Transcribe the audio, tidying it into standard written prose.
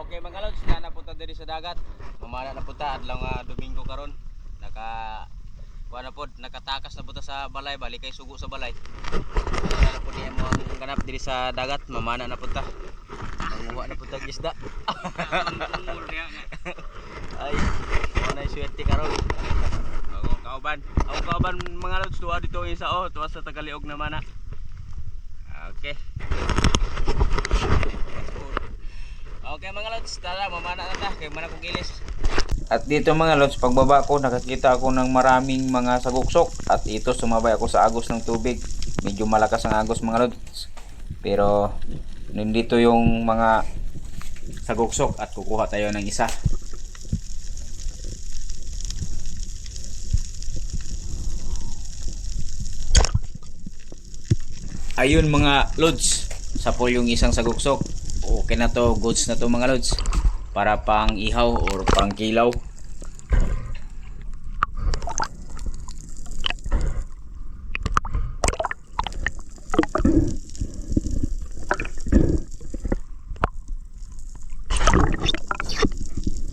Okay mga lods, na napunta diri sa dagat. Mamana na punta adlaw nga Domingo karon. Kuha na pod, nakatakas na punta sa balay, balik kay sugo sa balay. Wala po niya mo ang ganap diri sa dagat, mamana na punta. Manguha na punta isda. Ay, wala na swerte karon. Ako kauban mga lods, tuwa dito yung sao, tuwa sa Tagaliog na mana. Okay. Okay mga lods, tara mamana na ta kay mana kong gilis. At dito mga lods, pagbaba ko nakakita ako ng maraming mga saguksok at ito sumabay ako sa agos ng tubig. Medyo malakas ang agos mga lods. Pero nandito yung mga saguksok at kukuha tayo ng isa. Ayun mga lods, sapol yung isang saguksok. Okay na to, goods na to mga lods, para pang ihaw or pang kilaw.